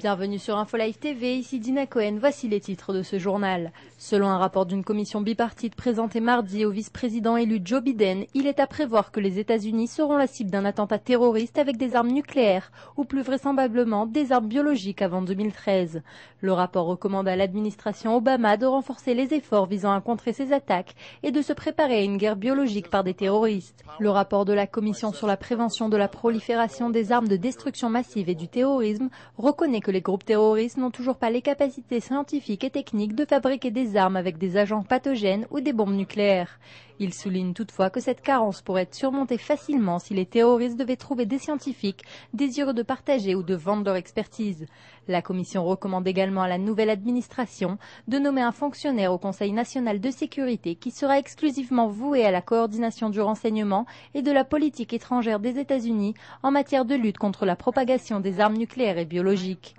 Bienvenue sur InfoLive TV, ici Dina Cohen, voici les titres de ce journal. Selon un rapport d'une commission bipartite présenté mardi au vice-président élu Joe Biden, il est à prévoir que les États-Unis seront la cible d'un attentat terroriste avec des armes nucléaires, ou plus vraisemblablement des armes biologiques avant 2013. Le rapport recommande à l'administration Obama de renforcer les efforts visant à contrer ces attaques et de se préparer à une guerre biologique par des terroristes. Le rapport de la commission sur la prévention de la prolifération des armes de destruction massive et du terrorisme reconnaît que les groupes terroristes n'ont toujours pas les capacités scientifiques et techniques de fabriquer des armes avec des agents pathogènes ou des bombes nucléaires. Il souligne toutefois que cette carence pourrait être surmontée facilement si les terroristes devaient trouver des scientifiques désireux de partager ou de vendre leur expertise. La Commission recommande également à la nouvelle administration de nommer un fonctionnaire au Conseil national de sécurité qui sera exclusivement voué à la coordination du renseignement et de la politique étrangère des États-Unis en matière de lutte contre la propagation des armes nucléaires et biologiques.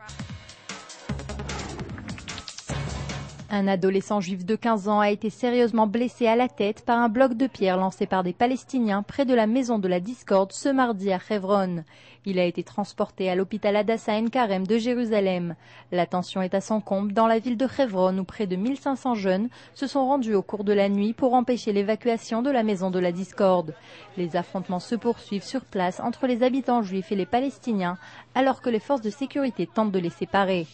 Un adolescent juif de 15 ans a été sérieusement blessé à la tête par un bloc de pierre lancé par des Palestiniens près de la maison de la discorde ce mardi à Hebron. Il a été transporté à l'hôpital Hadassah Ein Karem de Jérusalem. La tension est à son comble dans la ville de Hebron où près de 1500 jeunes se sont rendus au cours de la nuit pour empêcher l'évacuation de la maison de la discorde. Les affrontements se poursuivent sur place entre les habitants juifs et les Palestiniens alors que les forces de sécurité tentent de les séparer.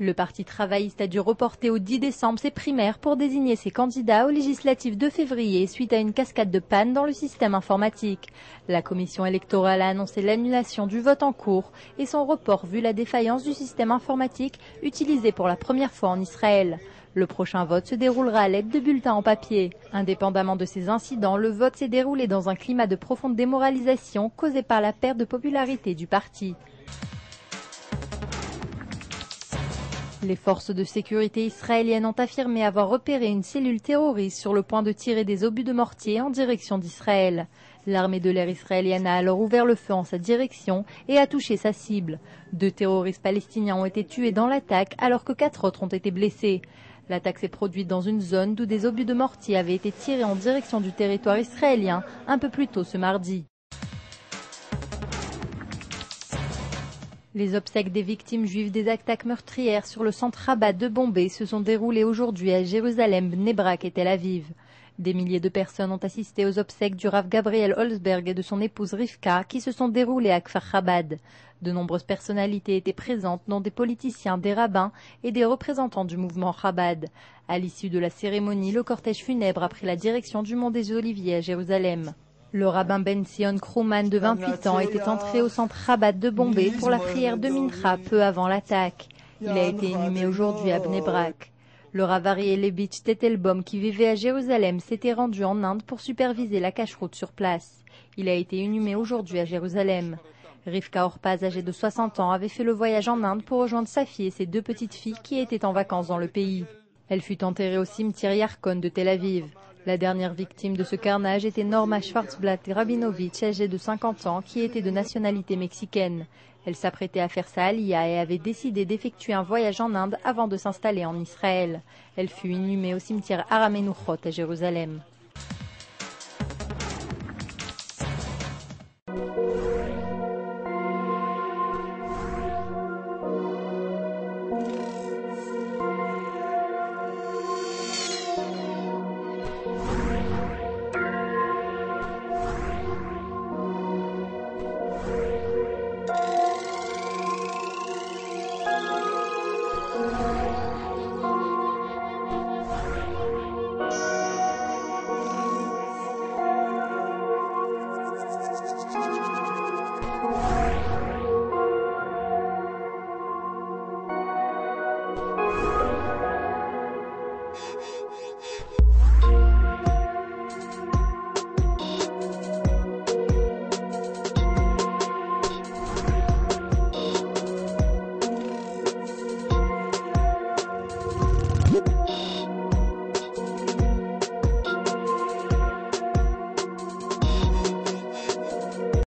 Le Parti travailliste a dû reporter au 10 décembre ses primaires pour désigner ses candidats aux législatives de février suite à une cascade de panne dans le système informatique. La commission électorale a annoncé l'annulation du vote en cours et son report vu la défaillance du système informatique utilisé pour la première fois en Israël. Le prochain vote se déroulera à l'aide de bulletins en papier. Indépendamment de ces incidents, le vote s'est déroulé dans un climat de profonde démoralisation causé par la perte de popularité du parti. Les forces de sécurité israéliennes ont affirmé avoir repéré une cellule terroriste sur le point de tirer des obus de mortier en direction d'Israël. L'armée de l'air israélienne a alors ouvert le feu en sa direction et a touché sa cible. 2 terroristes palestiniens ont été tués dans l'attaque alors que 4 autres ont été blessés. L'attaque s'est produite dans une zone d'où des obus de mortier avaient été tirés en direction du territoire israélien un peu plus tôt ce mardi. Les obsèques des victimes juives des attaques meurtrières sur le centre Chabad de Bombay se sont déroulées aujourd'hui à Jérusalem, Bnei Brak et Tel Aviv. Des milliers de personnes ont assisté aux obsèques du Rav Gabriel Holzberg et de son épouse Rivka qui se sont déroulées à Kfar Chabad. De nombreuses personnalités étaient présentes, dont des politiciens, des rabbins et des représentants du mouvement Chabad. À l'issue de la cérémonie, le cortège funèbre a pris la direction du mont des Oliviers à Jérusalem. Le rabbin Ben Sion Kruman de 28 ans était entré au centre Chabad de Bombay pour la prière de Mincha peu avant l'attaque. Il a été inhumé aujourd'hui à Bnei Brak. Le Rav Ariel Levitch Tetelbaum qui vivait à Jérusalem s'était rendu en Inde pour superviser la cacheroute sur place. Il a été inhumé aujourd'hui à Jérusalem. Rivka Orpaz, âgée de 60 ans, avait fait le voyage en Inde pour rejoindre sa fille et ses 2 petites filles qui étaient en vacances dans le pays. Elle fut enterrée au cimetière Yarkon de Tel Aviv. La dernière victime de ce carnage était Norma Schwarzblatt-Rabinovitch, âgée de 50 ans, qui était de nationalité mexicaine. Elle s'apprêtait à faire sa Aliyah et avait décidé d'effectuer un voyage en Inde avant de s'installer en Israël. Elle fut inhumée au cimetière Har HaMenuchot à Jérusalem.